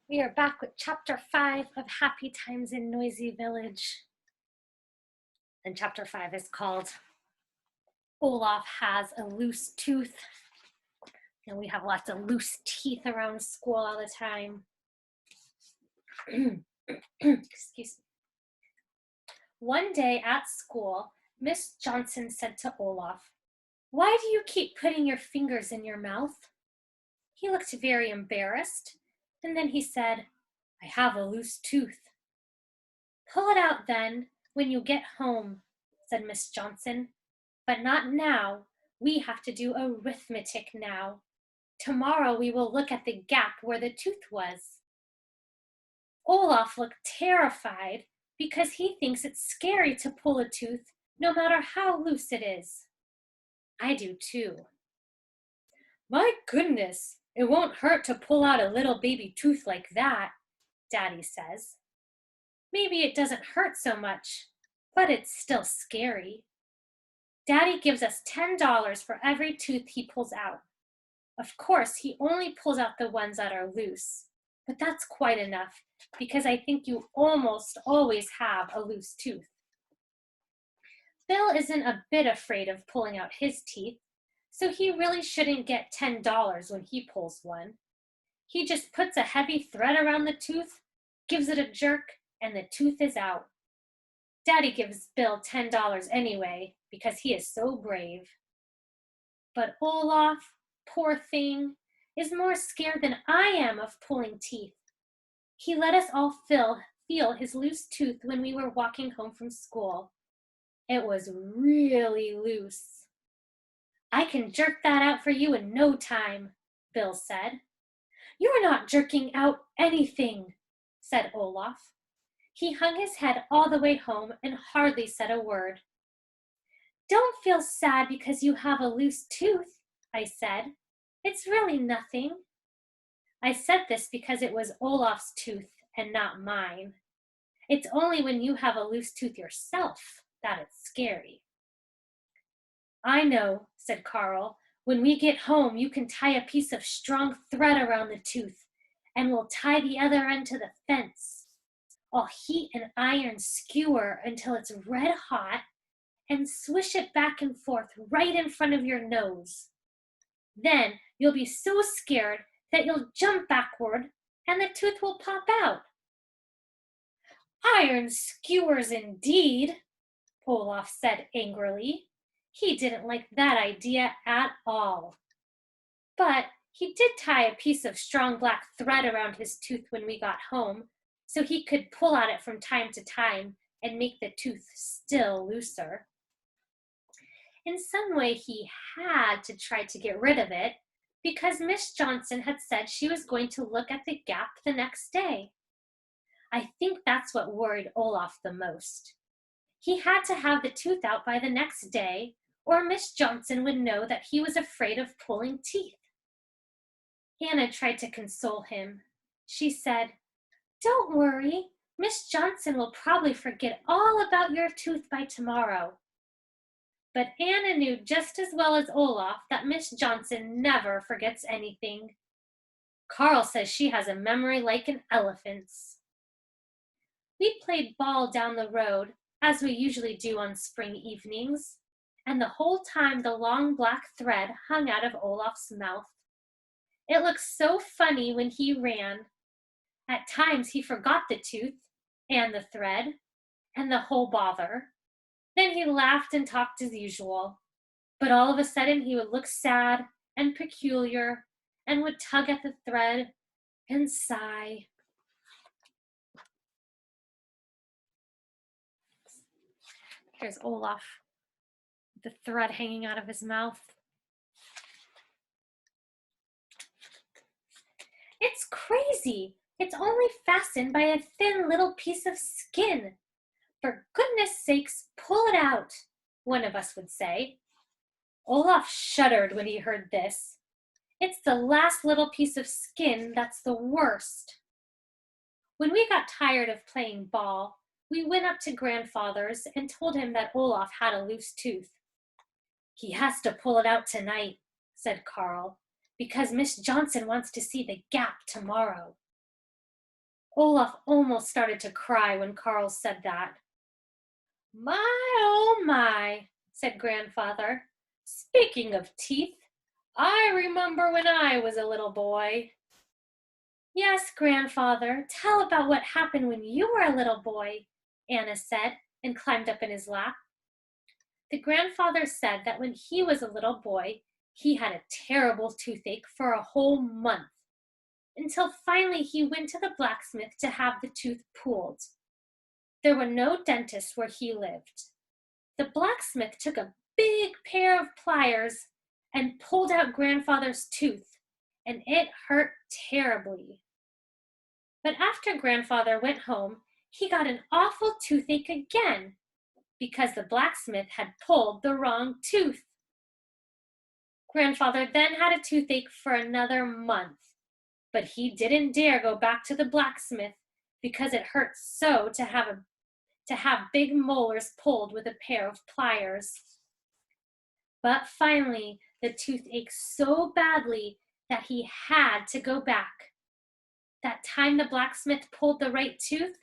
We are back with chapter 5 of Happy Times in Noisy Village. And chapter 5 is called Olaf Has a Loose Tooth. And we have lots of loose teeth around school all the time. Excuse me. One day at school, Miss Johnson said to Olaf, "Why do you keep putting your fingers in your mouth?" He looked very embarrassed, and then he said, "I have a loose tooth." "Pull it out then, when you get home," said Miss Johnson. "But not now. We have to do arithmetic now. Tomorrow we will look at the gap where the tooth was." Olaf looked terrified because he thinks it's scary to pull a tooth, no matter how loose it is. I do too. "My goodness, it won't hurt to pull out a little baby tooth like that," Daddy says. "Maybe it doesn't hurt so much, but it's still scary." Daddy gives us $10 for every tooth he pulls out. Of course, he only pulls out the ones that are loose, but that's quite enough because I think you almost always have a loose tooth. Bill isn't a bit afraid of pulling out his teeth, so he really shouldn't get $10 when he pulls one. He just puts a heavy thread around the tooth, gives it a jerk, and the tooth is out. Daddy gives Bill $10 anyway because he is so brave. But Olaf, poor thing, is more scared than I am of pulling teeth. He let us all feel his loose tooth when we were walking home from school. It was really loose. "I can jerk that out for you in no time," Bill said. "You are not jerking out anything," said Olaf. He hung his head all the way home and hardly said a word. "Don't feel sad because you have a loose tooth," I said. "It's really nothing." I said this because it was Olaf's tooth and not mine. It's only when you have a loose tooth yourself that it's scary. "I know," said Carl. "When we get home, you can tie a piece of strong thread around the tooth, and we'll tie the other end to the fence. I'll heat an iron skewer until it's red hot and swish it back and forth right in front of your nose. Then you'll be so scared that you'll jump backward and the tooth will pop out." "Iron skewers indeed," Olaf said angrily. He didn't like that idea at all. But he did tie a piece of strong black thread around his tooth when we got home, so he could pull at it from time to time and make the tooth still looser. In some way, he had to try to get rid of it because Miss Johnson had said she was going to look at the gap the next day. I think that's what worried Olaf the most. He had to have the tooth out by the next day, or Miss Johnson would know that he was afraid of pulling teeth. Hannah tried to console him. She said, "Don't worry. Miss Johnson will probably forget all about your tooth by tomorrow." But Anna knew just as well as Olaf that Miss Johnson never forgets anything. Carl says she has a memory like an elephant's. We played ball down the road, as we usually do on spring evenings, and the whole time the long black thread hung out of Olaf's mouth. It looked so funny when he ran. At times he forgot the tooth, and the thread, and the whole bother. Then he laughed and talked as usual. But all of a sudden he would look sad and peculiar and would tug at the thread and sigh. Here's Olaf, the thread hanging out of his mouth. "It's crazy. It's only fastened by a thin little piece of skin. For goodness sakes, pull it out," one of us would say. Olaf shuddered when he heard this. It's the last little piece of skin that's the worst. When we got tired of playing ball, we went up to grandfather's and told him that Olaf had a loose tooth. "He has to pull it out tonight," said Carl, "because Miss Johnson wants to see the gap tomorrow." Olaf almost started to cry when Carl said that. My, oh my, said Grandfather. Speaking of teeth, I remember when I was a little boy. Yes, Grandfather, tell about what happened when you were a little boy, Anna said, and climbed up in his lap. The grandfather said that when he was a little boy, he had a terrible toothache for a whole month, until finally he went to the blacksmith to have the tooth pulled. There were no dentists where he lived. The blacksmith took a big pair of pliers and pulled out Grandfather's tooth, and it hurt terribly. But after Grandfather went home, he got an awful toothache again because the blacksmith had pulled the wrong tooth. Grandfather then had a toothache for another month, but he didn't dare go back to the blacksmith because it hurt so to have big molars pulled with a pair of pliers. But finally, the tooth ached so badly that he had to go back. That time the blacksmith pulled the right tooth,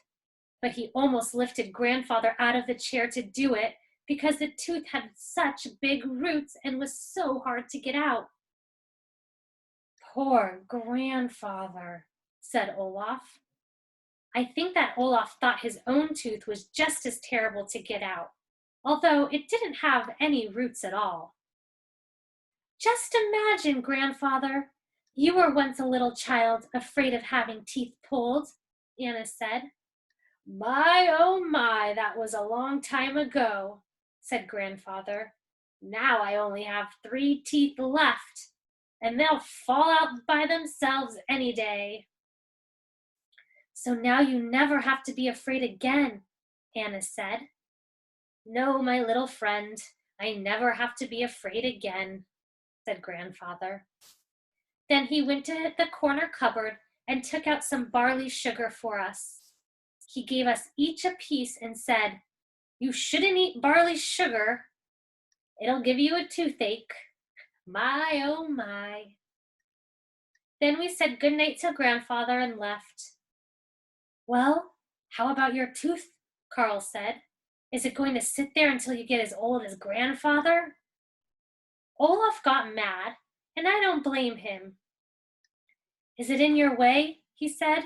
but he almost lifted Grandfather out of the chair to do it because the tooth had such big roots and was so hard to get out. Poor Grandfather, said Olaf. I think that Olaf thought his own tooth was just as terrible to get out, although it didn't have any roots at all. Just imagine, Grandfather, you were once a little child afraid of having teeth pulled, Anna said. My, oh my, that was a long time ago, said Grandfather. Now I only have 3 teeth left, and they'll fall out by themselves any day. So now you never have to be afraid again, Anna said. No, my little friend, I never have to be afraid again, said Grandfather. Then he went to the corner cupboard and took out some barley sugar for us. He gave us each a piece and said, You shouldn't eat barley sugar. It'll give you a toothache. My, oh my. Then we said goodnight to Grandfather and left. Well, how about your tooth? Carl said. Is it going to sit there until you get as old as Grandfather? Olaf got mad, and I don't blame him. Is it in your way? He said.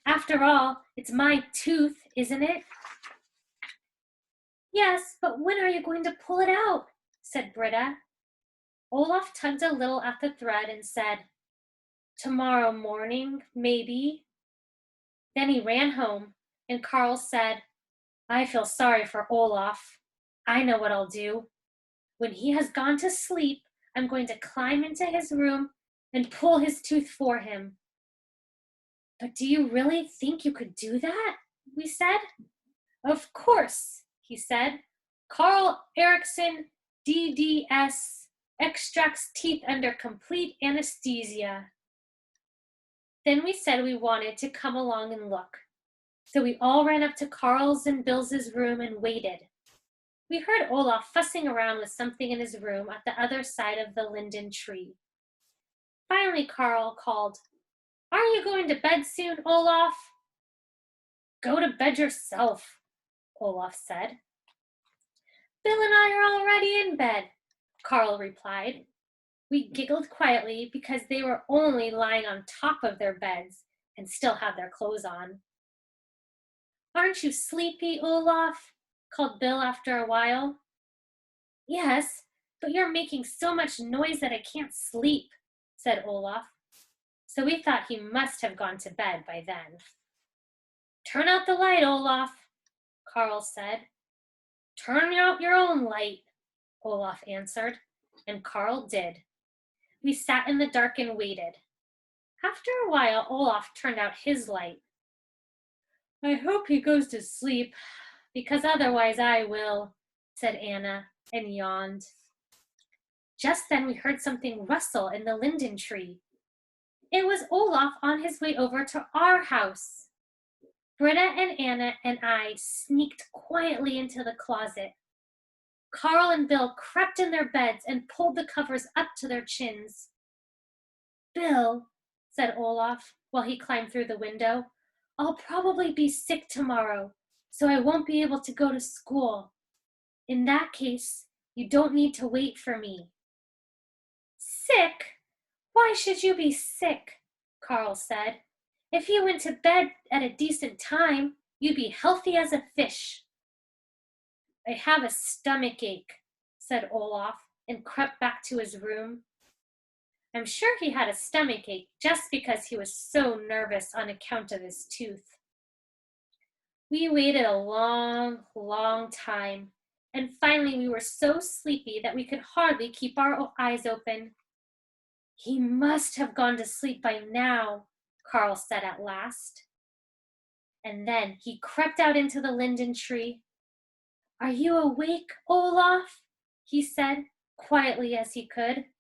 After all, it's my tooth, isn't it? Yes, but when are you going to pull it out? Said Britta. Olaf tugged a little at the thread and said, Tomorrow morning, maybe. Then he ran home, and Carl said, I feel sorry for Olaf. I know what I'll do. When he has gone to sleep, I'm going to climb into his room and pull his tooth for him. But do you really think you could do that? We said. Of course, he said. Carl Eriksson, DDS, extracts teeth under complete anesthesia. Then we said we wanted to come along and look. So we all ran up to Carl's and Bill's room and waited. We heard Olaf fussing around with something in his room at the other side of the linden tree. Finally, Carl called, Aren't you going to bed soon, Olaf? Go to bed yourself, Olaf said. Bill and I are already in bed, Carl replied. We giggled quietly because they were only lying on top of their beds and still had their clothes on. Aren't you sleepy, Olaf? Called Bill after a while. Yes, but you're making so much noise that I can't sleep, said Olaf. So we thought he must have gone to bed by then. Turn out the light, Olaf, Carl said. Turn out your own light, Olaf answered, and Carl did. We sat in the dark and waited. After a while, Olaf turned out his light. I hope he goes to sleep, because otherwise I will, said Anna, and yawned. Just then we heard something rustle in the linden tree. It was Olaf on his way over to our house. Britta and Anna and I sneaked quietly into the closet. Carl and Bill crept in their beds and pulled the covers up to their chins. Bill, said Olaf while he climbed through the window, I'll probably be sick tomorrow, so I won't be able to go to school. In that case, you don't need to wait for me." "Sick? Why should you be sick?" Carl said. "If you went to bed at a decent time, you'd be healthy as a fish." "I have a stomach ache," said Olaf, and crept back to his room. I'm sure he had a stomach ache just because he was so nervous on account of his tooth. We waited a long, long time, and finally we were so sleepy that we could hardly keep our eyes open. "He must have gone to sleep by now," Carl said at last. And then he crept out into the linden tree. "Are you awake, Olaf?" he said, quietly as he could.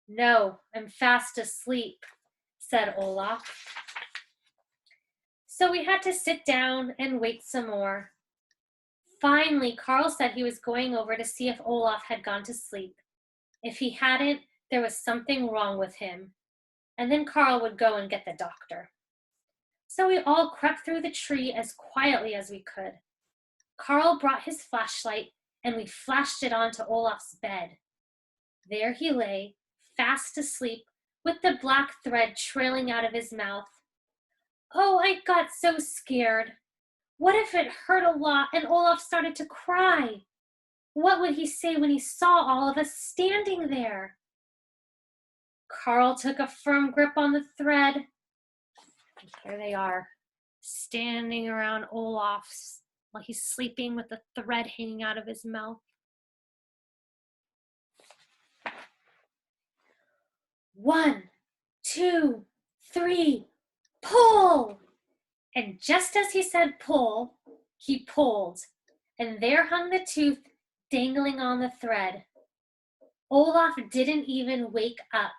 "No, I'm fast asleep," said Olaf. So we had to sit down and wait some more. Finally, Carl said he was going over to see if Olaf had gone to sleep. If he hadn't, there was something wrong with him. And then Carl would go and get the doctor. So we all crept through the tree as quietly as we could. Carl brought his flashlight, and we flashed it onto Olaf's bed. There he lay, fast asleep, with the black thread trailing out of his mouth. Oh, I got so scared. What if it hurt a lot and Olaf started to cry? What would he say when he saw all of us standing there? Carl took a firm grip on the thread. And here they are, standing around Olaf's while he's sleeping with the thread hanging out of his mouth. 1, 2, 3, pull! And just as he said pull, he pulled, and there hung the tooth dangling on the thread. Olaf didn't even wake up.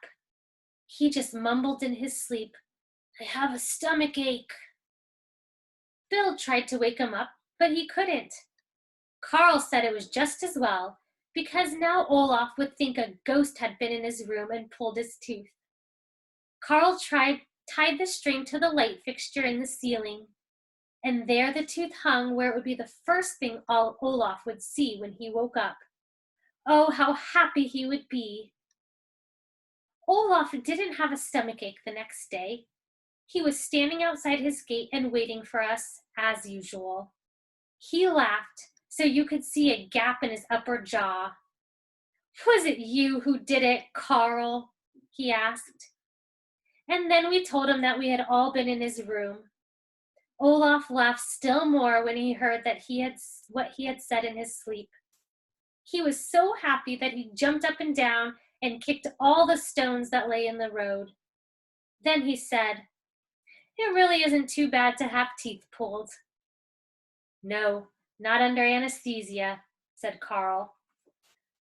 He just mumbled in his sleep, "I have a stomach ache." Bill tried to wake him up, but he couldn't. Carl said it was just as well, because now Olaf would think a ghost had been in his room and pulled his tooth. Carl tied the string to the light fixture in the ceiling, and there the tooth hung where it would be the first thing Olaf would see when he woke up. Oh, how happy he would be. Olaf didn't have a stomachache the next day. He was standing outside his gate and waiting for us, as usual. He laughed so you could see a gap in his upper jaw. "Was it you who did it, Carl?" he asked. And then we told him that we had all been in his room. Olaf laughed still more when he heard that what he had said in his sleep. He was so happy that he jumped up and down and kicked all the stones that lay in the road. Then he said, "It really isn't too bad to have teeth pulled." "No, not under anesthesia," said Carl.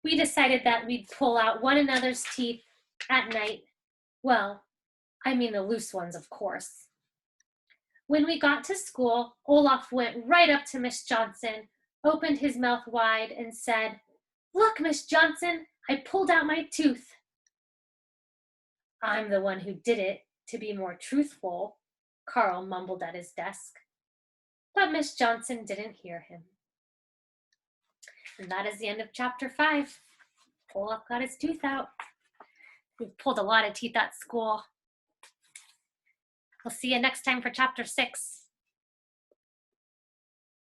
We decided that we'd pull out one another's teeth at night. Well, I mean the loose ones, of course. When we got to school, Olaf went right up to Miss Johnson, opened his mouth wide, and said, "Look, Miss Johnson, I pulled out my tooth." "I'm the one who did it, to be more truthful," Carl mumbled at his desk. But Miss Johnson didn't hear him. And that is the end of chapter 5. Olaf got his tooth out. We've pulled a lot of teeth at school. We'll see you next time for chapter 6.